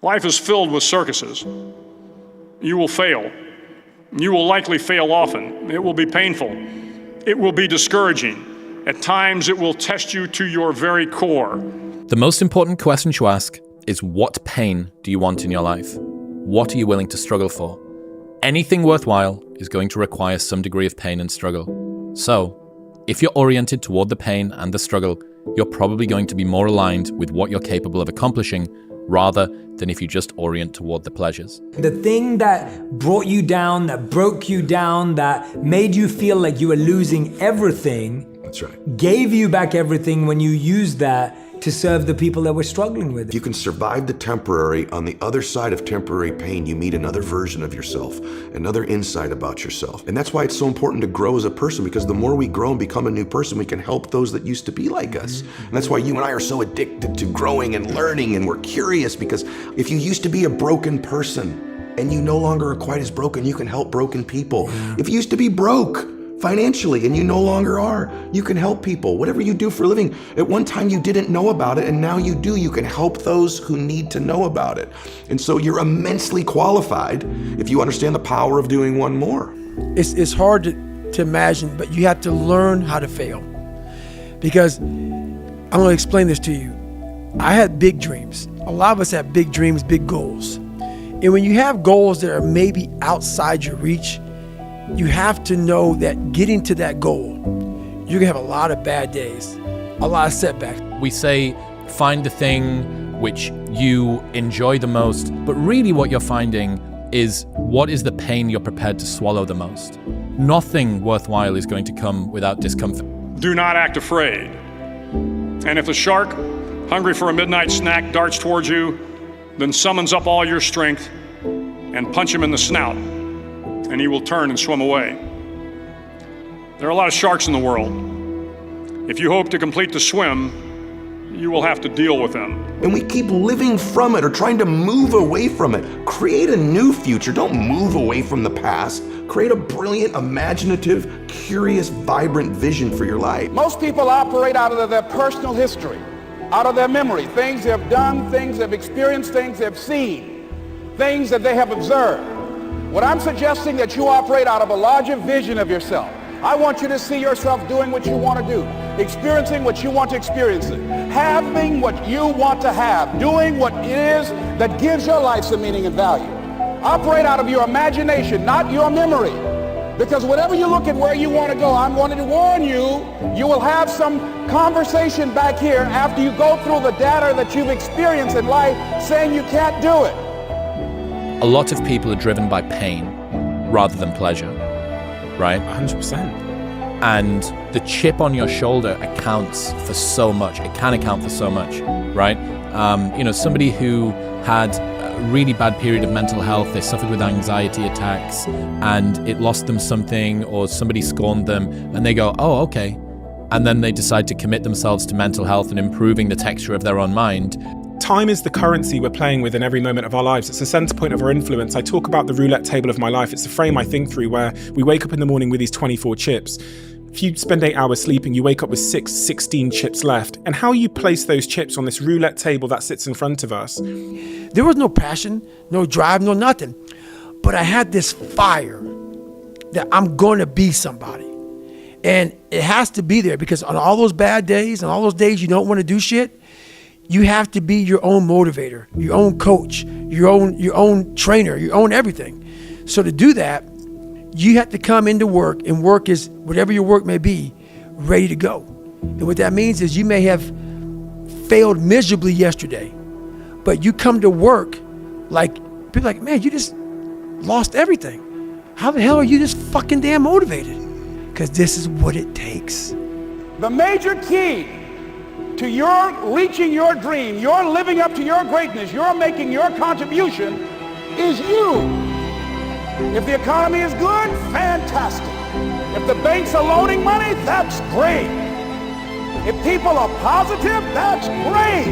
Life is filled with circuses. You will fail. You will likely fail often. It will be painful. It will be discouraging. At times, it will test you to your very core. The most important question to ask is, what pain do you want in your life? What are you willing to struggle for? Anything worthwhile is going to require some degree of pain and struggle. So, if you're oriented toward the pain and the struggle, you're probably going to be more aligned with what you're capable of accomplishing rather than if you just orient toward the pleasures. The thing that brought you down, that broke you down, that made you feel like you were losing everything, that's right, gave you back everything when you used that to serve the people that were struggling with it. If you can survive the temporary, on the other side of temporary pain, you meet another version of yourself, another insight about yourself. And that's why it's so important to grow as a person, because the more we grow and become a new person, we can help those that used to be like us. And that's why you and I are so addicted to growing and learning, and we're curious, because if you used to be a broken person and you no longer are quite as broken, you can help broken people. If you used to be broke financially and you no longer are, you can help people. Whatever you do for a living, at one time you didn't know about it and now you do. You can help those who need to know about it. And so you're immensely qualified if you understand the power of doing one more. It's hard to imagine, but you have to learn how to fail. Because I'm going to explain this to you. I had big dreams. A lot of us have big dreams, big goals. And when you have goals that are maybe outside your reach, you have to know that getting to that goal, you're gonna have a lot of bad days, a lot of setbacks. We say, find the thing which you enjoy the most, but really what you're finding is, what is the pain you're prepared to swallow the most? Nothing worthwhile is going to come without discomfort. Do not act afraid. And if the shark, hungry for a midnight snack, darts towards you, then summons up all your strength and punch him in the snout, and he will turn and swim away. There are a lot of sharks in the world. If you hope to complete the swim, you will have to deal with them. And we keep living from it or trying to move away from it. Create a new future. Don't move away from the past. Create a brilliant, imaginative, curious, vibrant vision for your life. Most people operate out of their personal history, out of their memory, things they have done, things they've experienced, things they've seen, things that they have observed. What I'm suggesting that you operate out of a larger vision of yourself. I want you to see yourself doing what you want to do, experiencing what you want to experience, having what you want to have, doing what it is that gives your life some meaning and value. Operate out of your imagination, not your memory. Because whenever you look at where you want to go, I'm wanting to warn you, you will have some conversation back here after you go through the data that you've experienced in life saying you can't do it. A lot of people are driven by pain rather than pleasure, right? 100%. And the chip on your shoulder accounts for so much. It can account for so much, right? Somebody who had a really bad period of mental health, they suffered with anxiety attacks, and it lost them something, or somebody scorned them, and they go, oh, okay. And then they decide to commit themselves to mental health and improving the texture of their own mind. Time is the currency we're playing with in every moment of our lives. It's the center point of our influence. I talk about the roulette table of my life. It's the frame I think through, where we wake up in the morning with these 24 chips. If you spend 8 hours sleeping, you wake up with 16 chips left. And how you place those chips on this roulette table that sits in front of us. There was no passion, no drive, no nothing. But I had this fire that I'm going to be somebody. And it has to be there, because on all those bad days and all those days you don't want to do shit, you have to be your own motivator, your own coach, your own trainer, your own everything. So to do that, you have to come into work, and work is, whatever your work may be, ready to go. And what that means is you may have failed miserably yesterday, but you come to work like, people are like, man, you just lost everything. How the hell are you just fucking damn motivated? Because this is what it takes. The major key to your reaching your dream, your living up to your greatness, your making your contribution is you. If the economy is good, fantastic. If the banks are loaning money, that's great. If people are positive, that's great.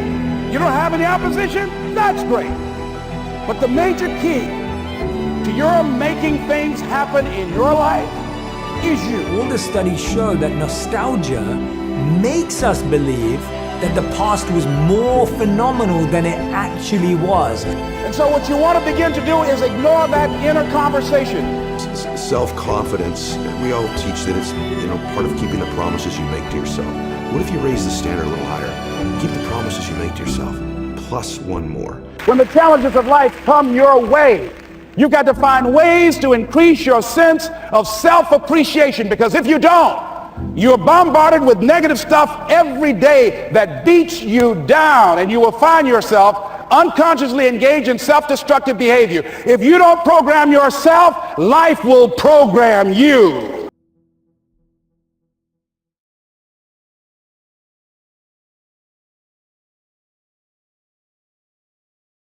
You don't have any opposition, that's great. But the major key to your making things happen in your life is you. All the studies show that nostalgia makes us believe that the past was more phenomenal than it actually was. And so what you want to begin to do is ignore that inner conversation. Self-confidence, we all teach that it's, part of keeping the promises you make to yourself. What if you raise the standard a little higher? Keep the promises you make to yourself, plus one more. When the challenges of life come your way, you've got to find ways to increase your sense of self-appreciation, because if you don't, you're bombarded with negative stuff every day that beats you down, and you will find yourself unconsciously engaged in self-destructive behavior. If you don't program yourself, life will program you.